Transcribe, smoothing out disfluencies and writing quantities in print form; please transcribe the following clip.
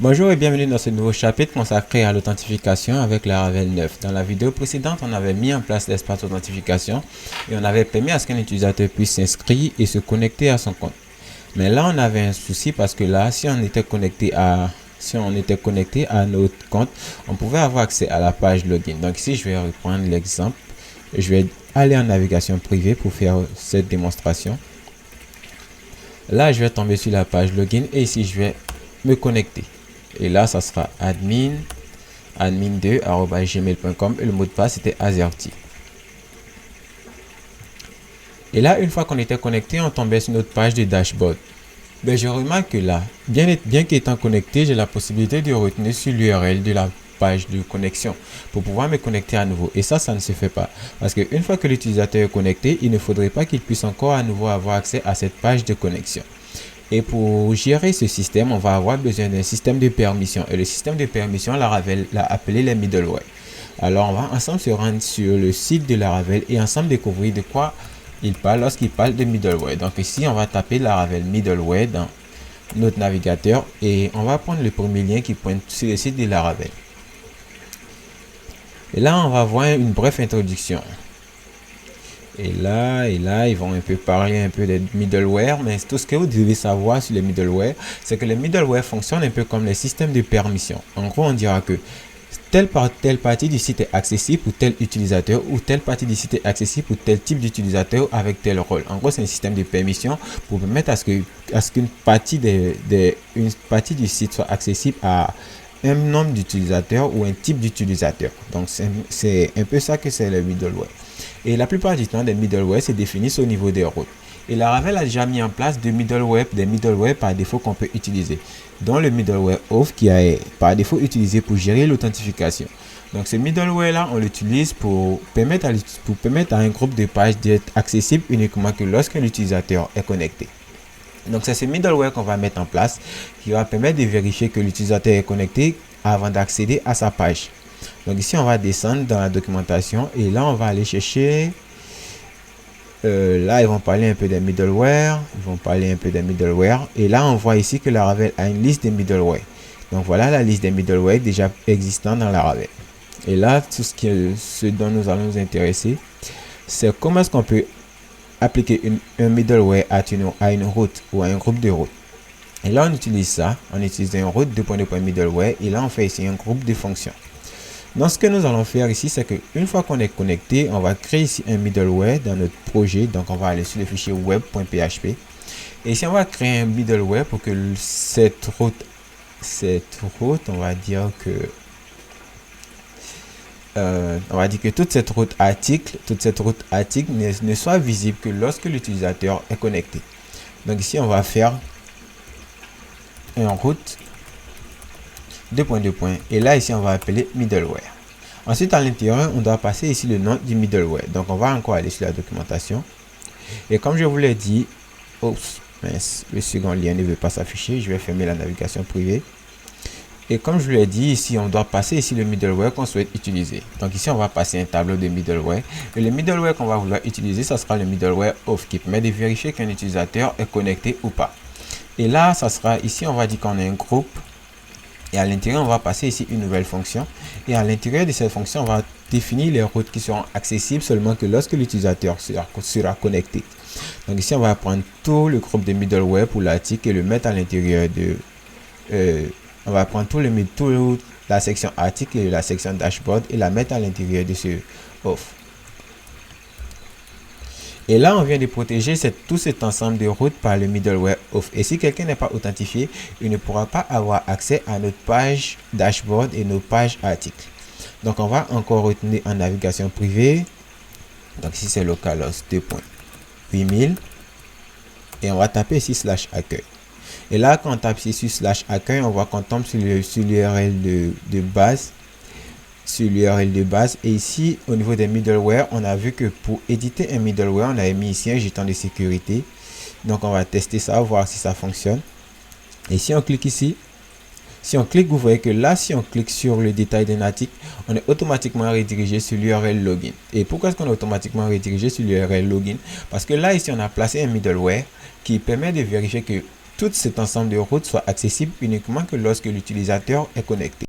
Bonjour et bienvenue dans ce nouveau chapitre consacré à l'authentification avec Laravel 9. Dans la vidéo précédente, on avait mis en place l'espace d'authentification et on avait permis à ce qu'un utilisateur puisse s'inscrire et se connecter à son compte. Mais là, on avait un souci parce que là, si on était connecté à notre compte, on pouvait avoir accès à la page login. Donc ici, je vais reprendre l'exemple. Je vais aller en navigation privée pour faire cette démonstration. Là, je vais tomber sur la page login et ici, je vais me connecter. Et là, ça sera admin2@gmail.com et le mot de passe était Azerty. Et là, une fois qu'on était connecté, on tombait sur notre page de dashboard. Mais je remarque que là, bien qu'étant connecté, j'ai la possibilité de retenir sur l'URL de la page de connexion pour pouvoir me connecter à nouveau. Et ça ne se fait pas. Parce qu'une fois que l'utilisateur est connecté, il ne faudrait pas qu'il puisse encore à nouveau avoir accès à cette page de connexion. Et pour gérer ce système, on va avoir besoin d'un système de permission. Et le système de permission, Laravel l'a appelé les middleware. Alors, on va ensemble se rendre sur le site de Laravel et ensemble découvrir de quoi il parle lorsqu'il parle de middleware. Donc ici, on va taper Laravel middleware dans notre navigateur et on va prendre le premier lien qui pointe sur le site de Laravel. Et là, on va voir une brève introduction. Et là, ils vont un peu parler un peu des middleware, mais tout ce que vous devez savoir sur les middleware, c'est que les middleware fonctionnent un peu comme les systèmes de permission. En gros, on dira que telle partie du site est accessible pour tel utilisateur ou telle partie du site est accessible pour tel type d'utilisateur avec tel rôle. En gros, c'est un système de permission pour permettre à ce qu'une partie du site soit accessible à un nombre d'utilisateurs ou un type d'utilisateur. Donc, c'est un peu ça que c'est le middleware. Et la plupart du temps, des middleware se définissent au niveau des rôles. Et Laravel a déjà mis en place des middleware par défaut qu'on peut utiliser, dont le middleware auth qui est par défaut utilisé pour gérer l'authentification. Donc ce middleware là, on l'utilise pour permettre à un groupe de pages d'être accessible uniquement que lorsque l'utilisateur est connecté. Donc c'est ce middleware qu'on va mettre en place qui va permettre de vérifier que l'utilisateur est connecté avant d'accéder à sa page. Donc ici on va descendre dans la documentation et là on va aller chercher là ils vont parler un peu des middleware, et là on voit ici que Laravel a une liste des middleware. Donc voilà la liste des middleware déjà existants dans Laravel. Et là ce dont nous allons nous intéresser, c'est comment est-ce qu'on peut appliquer un middleware à une route ou à un groupe de routes. Et là on utilise un route middleware et là on fait ici un groupe de fonctions. Donc ce que nous allons faire ici, c'est qu'une fois qu'on est connecté, on va créer ici un middleware dans notre projet. Donc on va aller sur le fichier web.php et ici on va créer un middleware pour que cette route, on va dire que toute cette route article ne soit visible que lorsque l'utilisateur est connecté. Donc ici on va faire un route et là ici on va appeler middleware. Ensuite à l'intérieur on doit passer ici le nom du middleware. Donc on va encore aller sur la documentation et comme je vous l'ai dit, le second lien ne veut pas s'afficher, je vais fermer la navigation privée. Et comme je vous l'ai dit, ici on doit passer ici le middleware qu'on souhaite utiliser. Donc ici on va passer un tableau de middleware et le middleware qu'on va vouloir utiliser, ça sera le middleware auth qui permet de vérifier qu'un utilisateur est connecté ou pas. Et là ça sera ici on va dire qu'on a un groupe. Et à l'intérieur, on va passer ici une nouvelle fonction. Et à l'intérieur de cette fonction, on va définir les routes qui seront accessibles seulement que lorsque l'utilisateur sera connecté. Donc ici, on va prendre tout le groupe de middleware pour l'article et le mettre à l'intérieur de... on va prendre toute la section article et la section dashboard et la mettre à l'intérieur de ce auth. Et là, on vient de protéger tout cet ensemble de routes par le middleware auth. Et si quelqu'un n'est pas authentifié, il ne pourra pas avoir accès à notre page dashboard et nos pages articles. Donc, on va encore retenir en navigation privée. Donc, ici, c'est localhost 2.8000. Et on va taper ici /accueil. Et là, quand on tape ici /accueil, on voit qu'on tombe sur l'URL de base. Et ici au niveau des middleware, on a vu que pour éditer un middleware, on avait mis ici un jeton de sécurité. Donc on va tester ça, voir si ça fonctionne. Et si on clique ici, vous voyez que là, si on clique sur le détail d'un article, on est automatiquement redirigé sur l'URL login. Et pourquoi est-ce qu'on est automatiquement redirigé sur l'URL login? Parce que là, ici, on a placé un middleware qui permet de vérifier que tout cet ensemble de routes soit accessible uniquement que lorsque l'utilisateur est connecté.